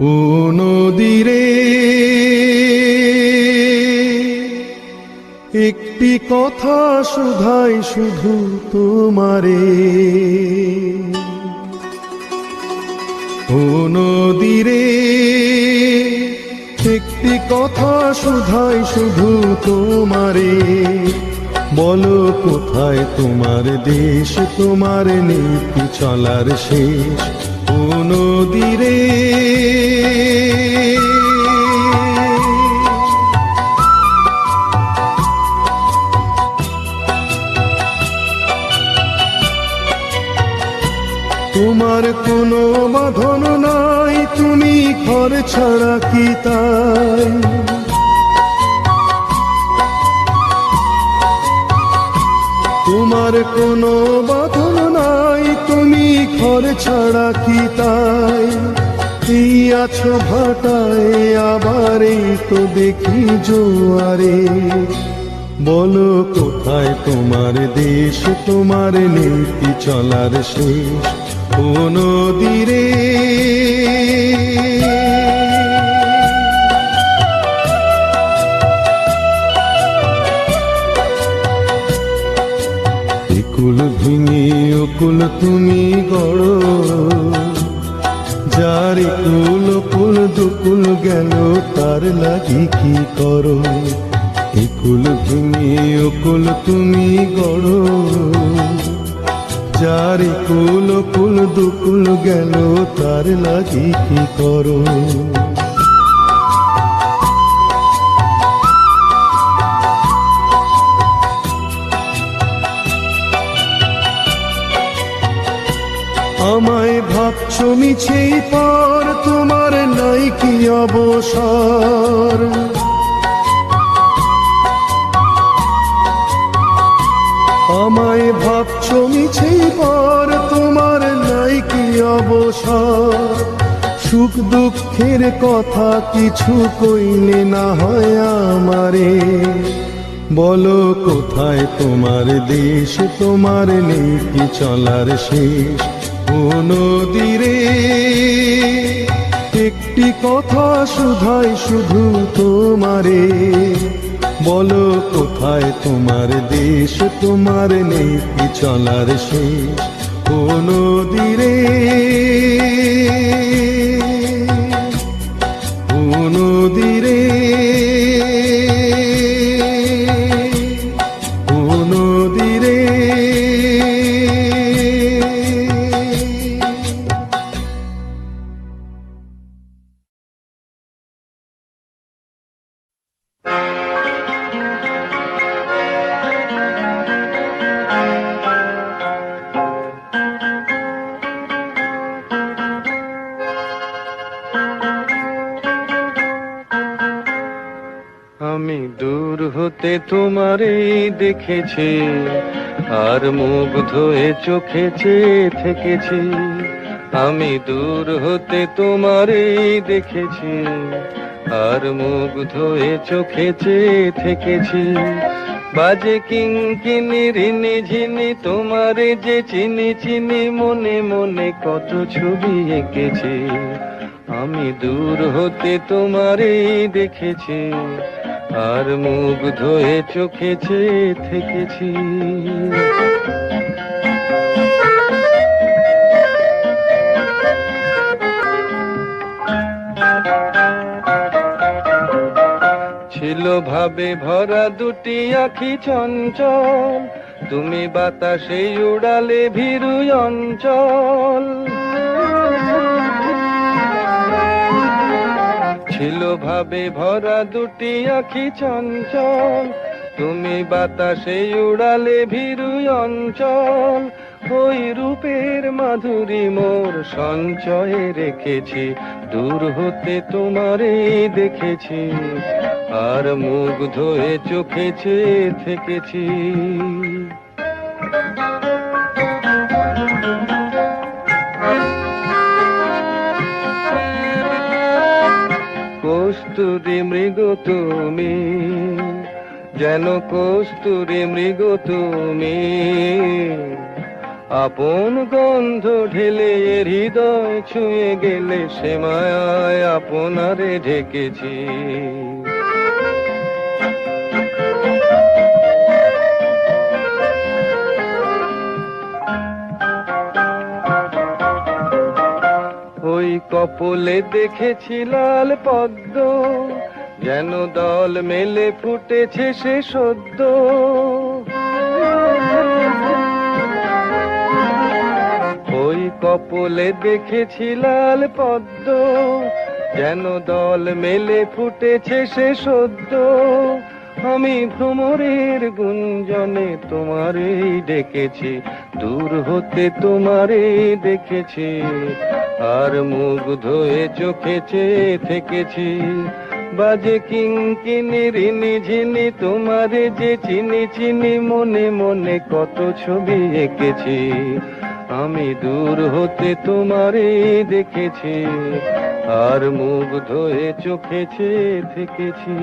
ও নদীরে একটি কথা শুধাই শুধু তোমারে, ও নদীরে একটি কথা শুধাই শুধু তোমারে, বলো কোথায় তোমার দেশ, তোমার নীতি চলার শেষ, ও নদীরে। তোমার কোনো বাঁধন নাই, তুমি ঘর ছাড়া কি তাই, তোমার কোনো বাঁধন নাই, তুমি ঘর ছাড়া কি তাই, এই আছো ভাটায় আবার এই তো দেখি জোয়ারে, বলো কোথায় তোমার দেশ, তোমার নীতি চলার শেষ, ও নদীরে। একুল ভেঙে অকুল তুমি গড়ো, যার একুল কুল দুকুল গেল তার লাগি কি করো, একুল ভেঙে অকুল তুমি গড়ো, যার একুল কুল দুকুল গেল তার লাগি কি করো। আমায় ভাবছো মিছেই পার, তোমার নাই কি অবসর, আমায় ভাবছো মিছেই পার, তোমার নাই কি অবসর, সুখ দুঃখের কথা কিছু কইলে না হয় আমারে, বলো কোথায় তোমার দেশ, তোমার নীতি চলার শেষ, ও নদীরে একটি কথা শুধাই শুধু তোমারে, বলো কোথায় তোমার দেশ, তোমার নীতি চলার শেষ, ও নদীরে, ও নদীরে, ও নদীরে। আমি দূর হতে তোমারে দেখেছি, আর মুগ্ধ হয়ে চোখে চেয়ে থেকেছি, আমি দূর হতে তোমারে দেখেছি, আর মুগ্ধ হয়ে চোখে চেয়ে থেকেছি, বাজে কিঙ্কিনি রিনি ঝিনি তোমারে যে চিনি চিনি, মনে মনে কত ছবি এঁকেছি, আমি দূর হতে তোমারে দেখেছি, আর মুগ্ধ হয়ে চোখে চেয়ে থেকেছি। ছিল ভাবে ভরা দুটি আখি চঞ্চল, তুমি বাতাসে উড়ালে ভীরু অঞ্চল, ছিল ভাবে ভরা দুটি আখি চঞ্চল, তুমি বাতাসে উড়ালে ভীরু অঞ্চল, ওই রূপের মাধুরী মোর সঞ্চয়ে রেখেছি, দূর হতে তোমারে দেখেছি, আর মুগ্ধ হয়ে চোখে চেয়ে থেকেছি। কস্তুরী মৃগ তুমি, যেন কস্তুরী মৃগ তুমি, আপন গন্ধ ঢেলে হৃদয় ছুঁয়ে গেলে সে মায়ায় আপনারে ঢেকেছি। ওই কপলে দেখেছি লাল পদ্ম, যেন দল মেলে ফুটেছে সে সদ্য। ওই কপলে দেখেছি লাল পদ্ম, যেন দল মেলে ফুটেছে সে সদ্য। আমি ভ্রমরের গুঞ্জনে তোমারেই ডেকেছি, দূর হতে তোমারেই দেখেছি, আর মুগ্ধ হয়ে চোখে চেয়ে থেকেছি। বাজে কিঙ্কিনি রিনি ঝিনি তোমারে যে চিনি চিনি, মনে মনে কত ছবি এঁকেছি। আমি দূর হতে তোমারেই দেখেছি, আর মুগ্ধ হয়ে চোখে চেয়ে থেকেছি।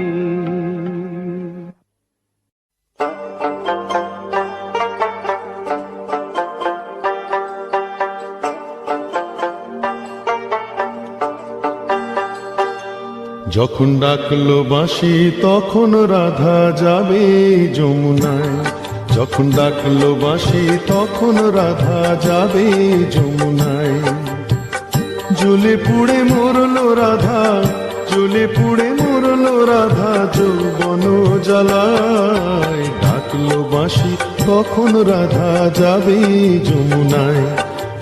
যখন ডাকলো বাঁশি তখন রাধা যাবে যমুনায়, যখন ডাকলো বাঁশি তখন রাধা যাবে যমুনায়। জ্বলে পুড়ে মরলো রাধা, জ্বলে পুড়ে মরলো রাধা যৌবন জ্বালায়। ডাকলো বাঁশি তখন রাধা যাবে যমুনায়,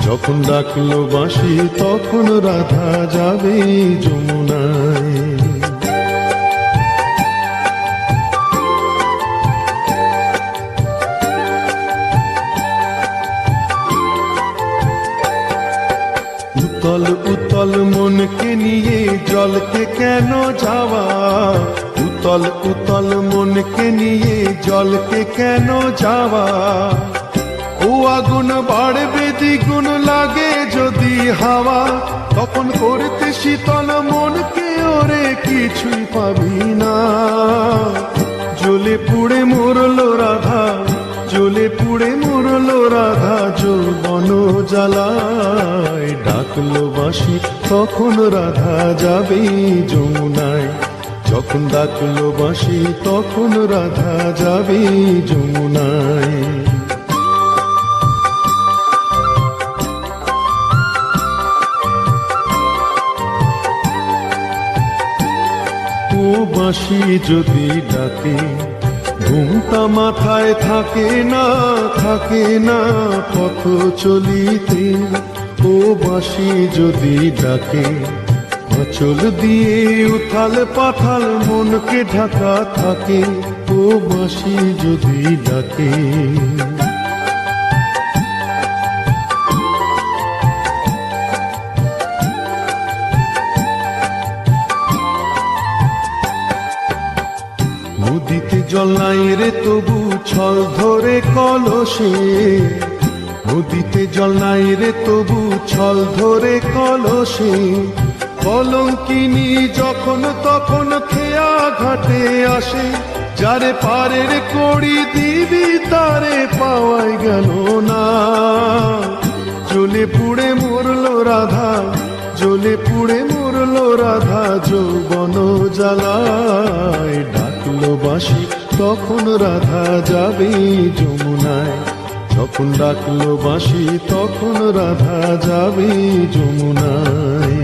যখন ডাকলো বাঁশি তখন রাধা যাবে যমুনায়। উতল উতল মনকে নিয়ে জলকে কেন যাওয়া, উতল উতল মনকে নিয়ে জলকে কেন যাওয়া। ও আগুন বাড়বে দ্বিগুণ লাগে যদি হাওয়া, তখন করতে শীতল মনকে ওরে কিছুই পাবি না। জ্বলে পুড়ে মরলো রাধা, জ্বলে পুড়ে মরলো রাধা যৌবন জ্বালায়। ডাকলো বাঁশি তখন রাধা যাবে যমুনায়, যখন ডাকলো বাঁশি তখন রাধা যাবে যমুনায়। ও বাঁশি যদি ডাকে ঘুমটা মাথায় থাকে না, থাকে না পথ চলিতে। ও বাঁশি যদি ডাকে আঁচল দিয়ে উথাল পাথাল মনকে ঢাকা থাকে। ও বাঁশি যদি ডাকে নদীতে জল নাই রে তবু ছল ধরে কলসে, নদীতে জল নাই রে তবু ছল ধরে কলসে। কলঙ্কিনী যখন তখন খেয়া ঘাটে আসে, যারে পারের কড়ি দিবি তারে পাওয়াই গেল না। জ্বলে পুড়ে মরলো রাধা, জ্বলে পুড়ে মরলো রাধা যৌবন জ্বালায়। ডাকলো বাঁশি তখন রাধা যাবে যমুনায়, যখন ডাকলো বাঁশি তখন রাধা যাবে যমুনায়।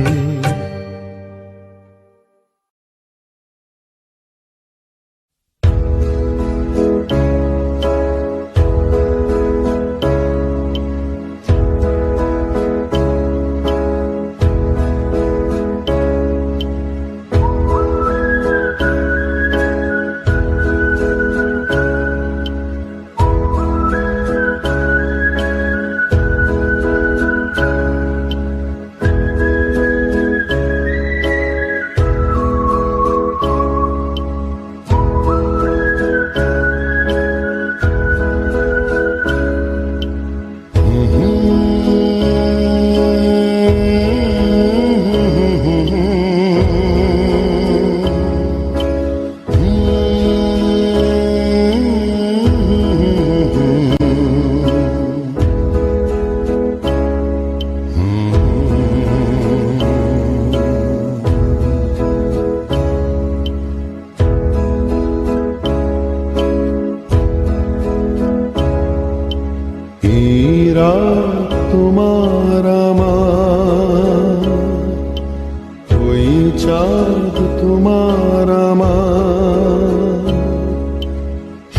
চাঁদ তোমার আমার,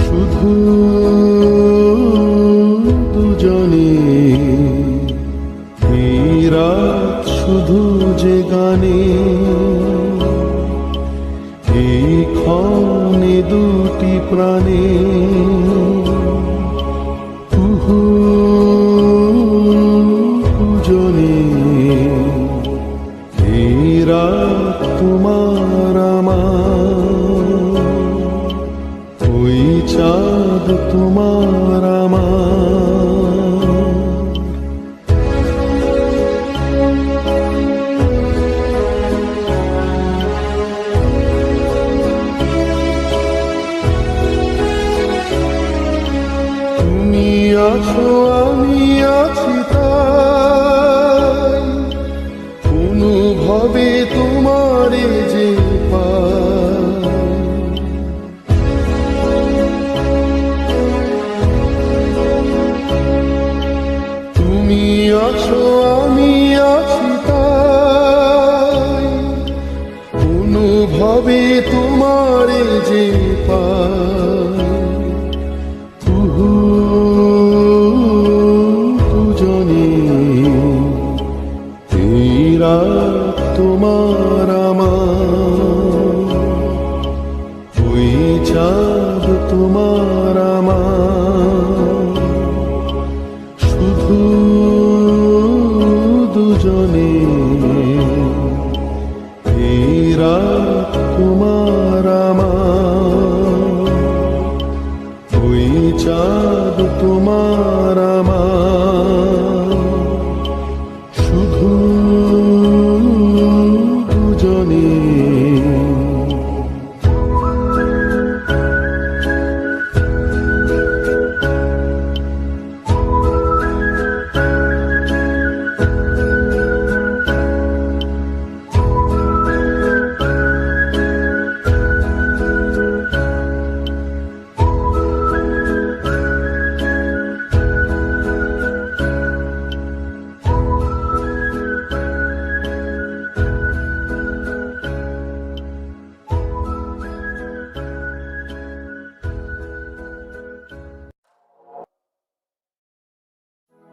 শুধু দুজনে এই রাত শুধু যে গানে, এই ক্ষণে দুটি প্রাণে কুহু দুজনে এই রাত তোমার আমার, ওই চাঁদ তোমার আমার। তুমি আছো আমি আছি তাই, অনুভবে তোমারে যে পাই। তুমি আছো আমি আছি তাই, অনুভবে তোমারে যে পাই। কুহু দুজনে এই রাত তোমার আমার, ওই চাঁদ তোমার আমার, শুধু দুজনে এই রাত তোমার আমার, ওই চাঁদ তোমার আমার, শুধু দুজনে।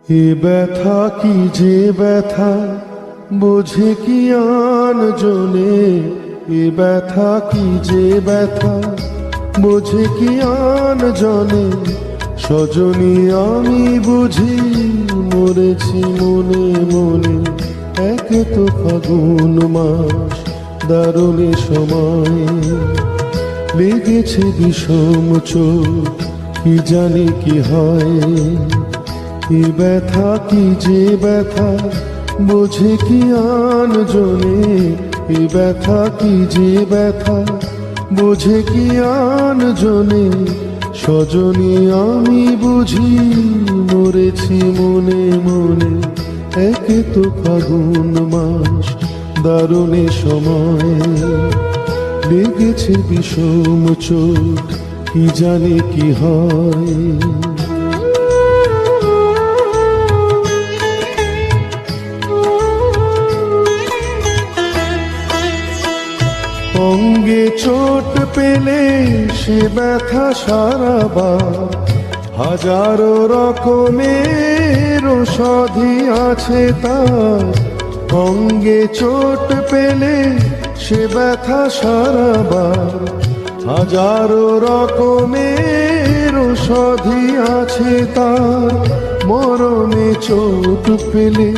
এ ব্যথা কি যে ব্যথা বোঝে কি আন জনে, এ ব্যথা কি যে ব্যথা বোঝে কি আন জনে। সজনী আমি বুঝি মরেছি মনে মনে, এক তো ফাগুন মাস দারুণে সময়, লেগেছে বিষম চোট কি জানি কি হয়। এ ব্যথা কি যে ব্যথা বোঝে কি আন জনে, এ ব্যথা কি যে ব্যথা বোঝে কি আন জনে। সজনী আমি বুঝি মরেছি মনে মনে, এক তো ফাগুন মাস দারুণে সময়, লেগেছে বিষম চোট কি জানি কি হয়। অঙ্গে চোট পেলে সে ব্যথা সারাবার, হাজারো রকমের ঔষধি আছে তার। অঙ্গে চোট পেলে সে ব্যথা সারাবার, হাজারো রকমের ঔষধি আছে তার। মরণে চোট পেলে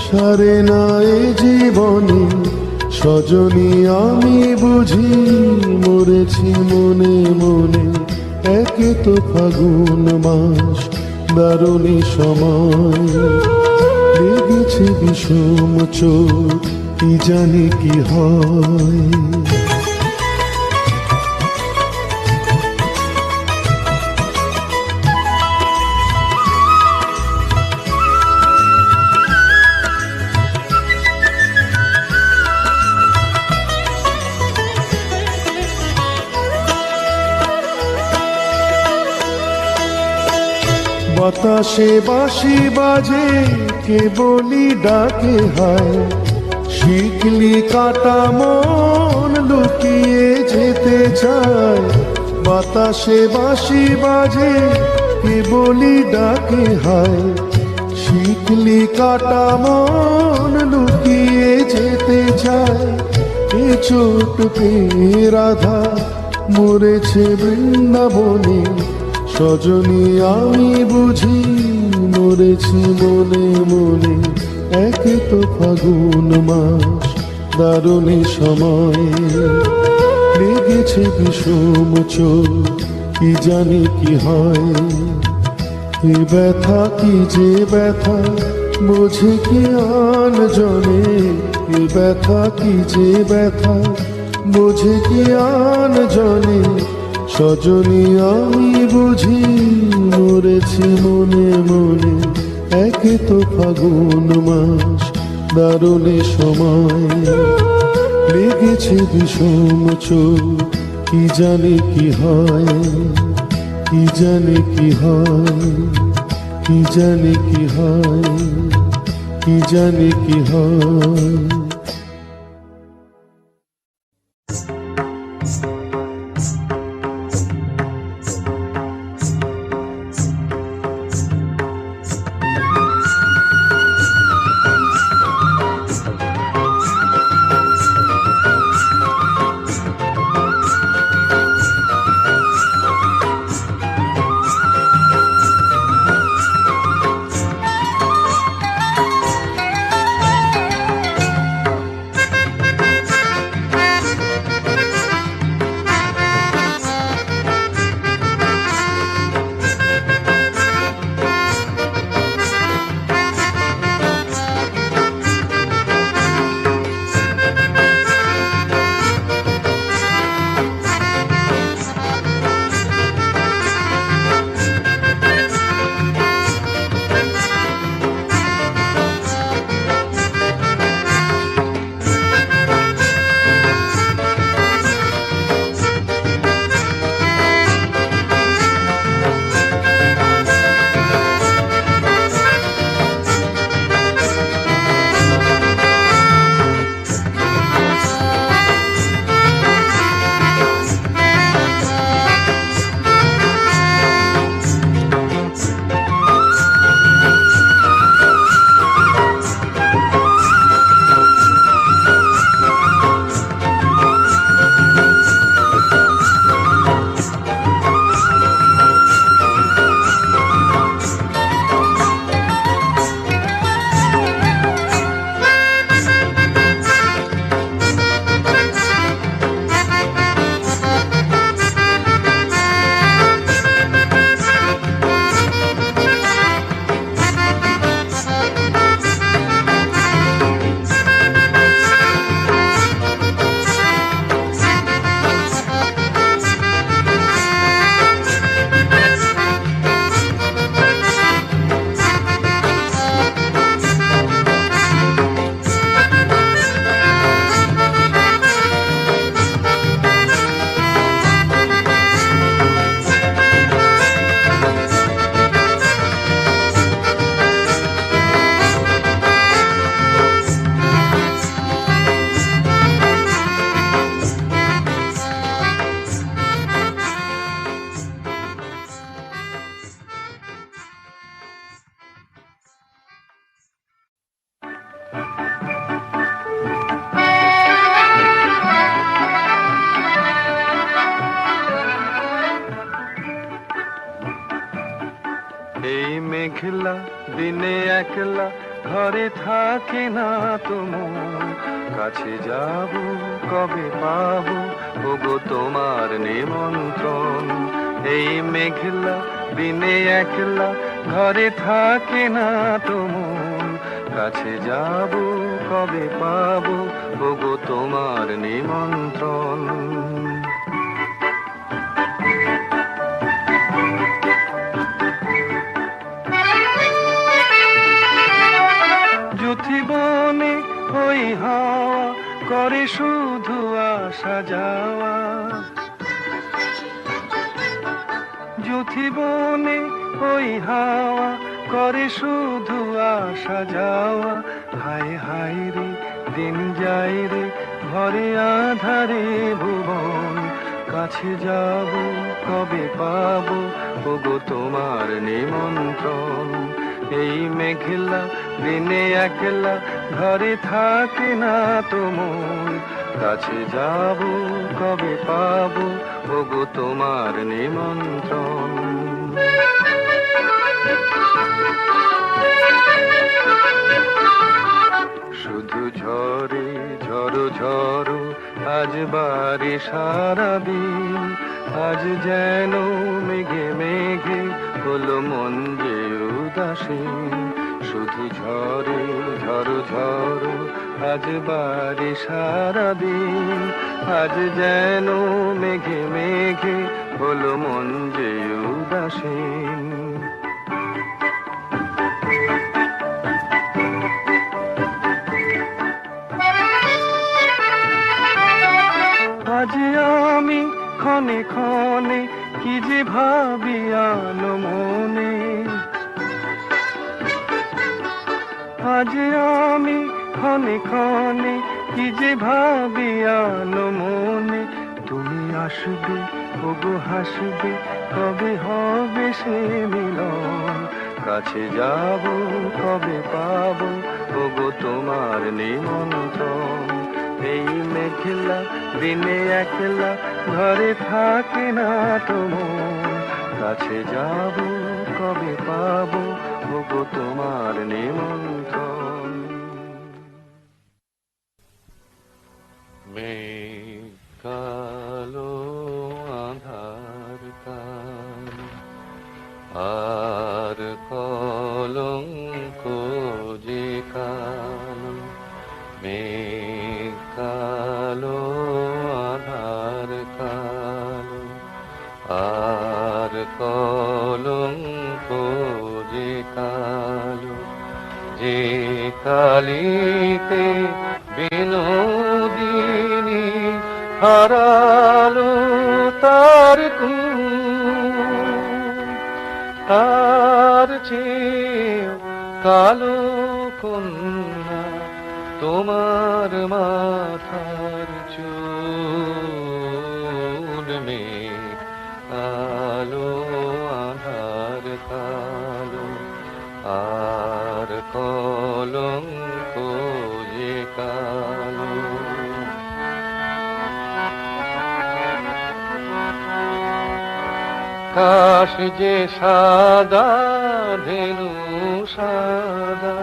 সারে না এ জীবনে, সজনী আমি বুঝি মরেছি মনে মনে, এক তো ফাগুন মাস দারুণে সময়, লেগেছে বিষম চোট কি জানি কি হয়। বাতাসে বাঁশি বাজে কে বলি ডাকে হায়, শিকলি কাটা মন লুকিয়ে যেতে চায়, বাতাসে বাঁশি বাজে কে বলি ডাকে হায়। শিকলি কাটা মন লুকিয়ে যেতে চায়, এ চোট পেয়ে রাধা মরেছে বৃন্দাবনে। সজনী আমি বুঝি মরেছি মনে মনে, একে তো ফাগুন মাস দারুণী সময়ে লেগেছে বিষম চোখ, কি জানি কি হয়। এ ব্যথা কি যে ব্যথা বোঝে কি আন জনে, এ ব্যথা কি যে ব্যথা বোঝে কি আন জনে। সজনী আমি বুঝি মরেছি মনে মনে, একে তো ফাগুন মাস দারুণী সময় লেগেছে বিষম চোখ, কি জানি কি হয়, কি জানি কি হয়, কি জানি কি হয়, কি জানি কি হয়। এই মেঘলা দিনে একলা ঘরে থাকে না তোমার, কাছে যাব কবে পাবো ওগো তোমার নিমন্ত্রণ। এই মেঘলা দিনে একলা ঘরে থাকে না তোমার, কাছে যাব কবে পাবো ওগো তোমার নিমন্ত্রণ। যুথিবনে ওই হাওয়া করে শুধু আসা যাওয়া, যুথিবনে ওই হাওয়া করে শুধু আসা যাওয়া। হায় হায় রে দিন যাই রে ঘরে আধারে ভুবন, কাছে যাব কবে পাবো ওগো তোমার নিমন্ত্রণ। এই মেঘলা দিনে একলা ঘরে থাকে না তো মন, কাছে যাব কবে পাবো ওগো তোমার নিমন্ত্রণ। শুধু ঝরে ঝড়ো ঝড়ো আজ বারে সারাদিন, আজ যেন মেঘে মেঘে হলো মন যে উদাসীন। শুধু ঝরে ঝড়ো ঝড়ো আজ বারে সারাদিন, আজ যেন মেঘে মেঘে হলো মন যে উদাসীন। আজ আমি ক্ষণে ক্ষণে কি যে ভাবি আলো মনে, আজ আমি ক্ষণে ক্ষণে কি যে ভাবি আলো মনে। তুমি আসবে ওগো হাসবে কবে হবে সে মিলন, কাছে যাব কবে পাবো ওগো তোমার নিমন্ত্রণ। এই মেঘলা দিনে একলা ঘরে থাকে না তো মন, কাছে যাব কবে পাবো ওগো তোমার নিমন্ত্রণ। মেঘ কালো আঁধার কালো আর কলঙ্ক যে কালো, মেঘ কালো আঁধার কালো আর কলঙ্ক যে কালো, যে কালিতে বিনোদিনী হারালো তার তার চেয়ে কালো কন্যা তোমার মাথার চুল। মেঘ কালো আধার কালো আর কলঙ্ক যে কালো। কাশ যে সাদা ধেনু সাদা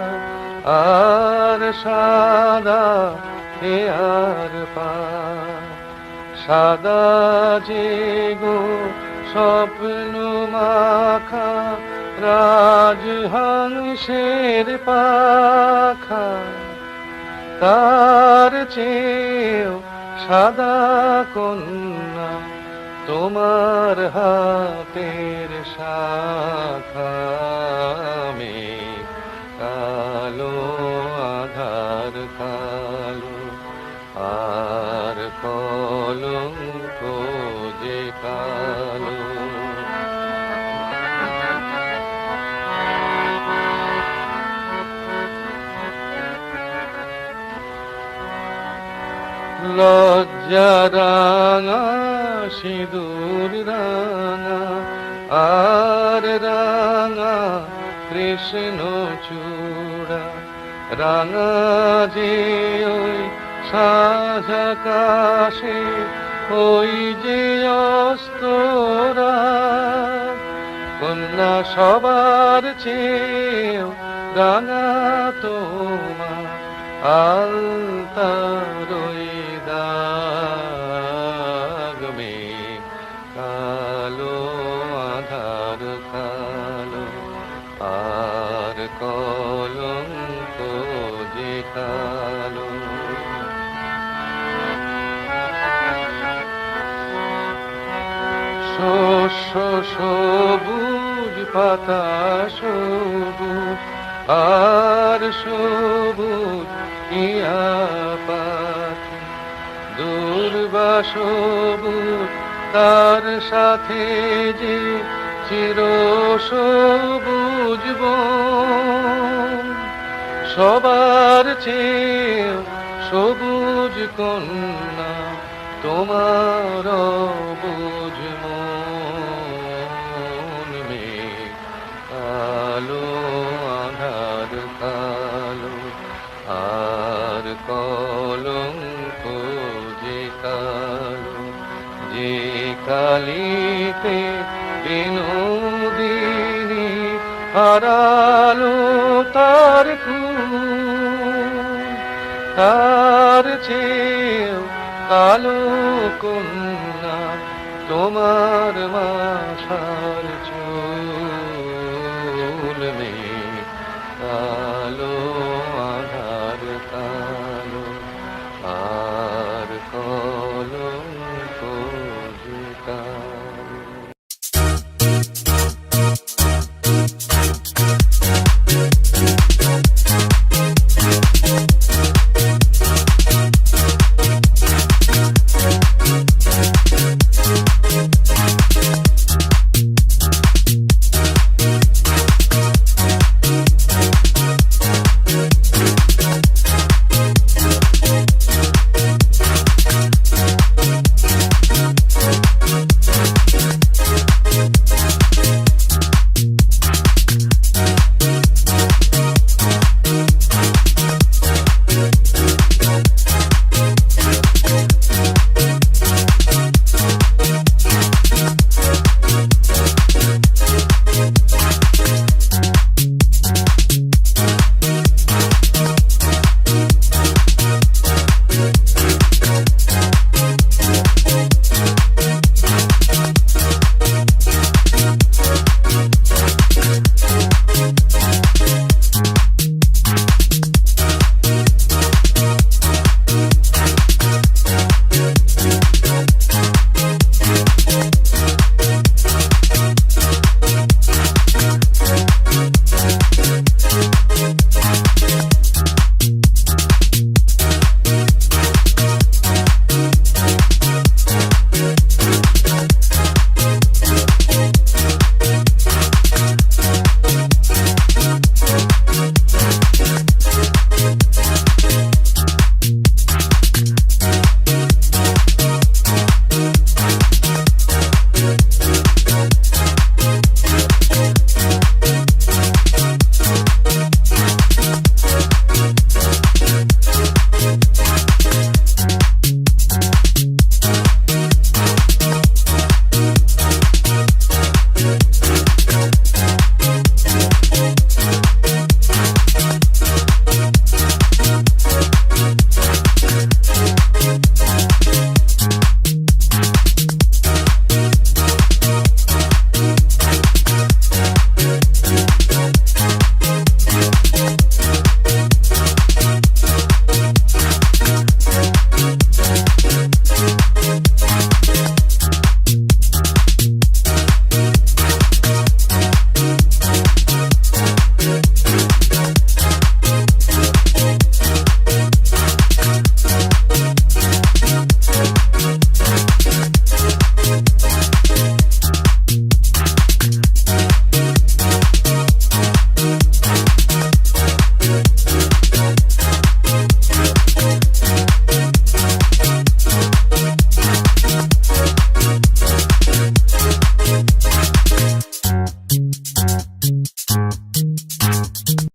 আর সাদা হে আর পা, সাদা যে গো স্বপ্ন মাখা রাজহংসের পাখা, তার চেয়েও সাদা কন্যা তোমার হাতের শাখা। মেঘ কালো আধার কালো আর কলঙ্ক যে কালো। লজ্জা রাঙা সিঁদুর রাঙা আর রাঙা কৃষ্ণ চূড়া, রাঙা যে ওই সাজ আকাশে ওই যে অস্তরা, কন্যা সবার চেয়েও রাঙা তোমার আলতার ওই দাগ। মেঘ কালো আধার কালো আর কলঙ্ক যে কালো। শস্য সবুজ পাতা সবুজ আর সবুজ ইয়া পাখি, দুর্বা সবুজ তার সাথে যে চির সবুজ বন, সবার চেয়ে সবুজ কন্যা তোমার বুঝ মন মেঘ কালো আধার কালো আর কলঙ্ক যে কালো যে কালিতে বিনোদিনী হারালো তার তার চেয়েও কালো কন্যা তোমার মাশার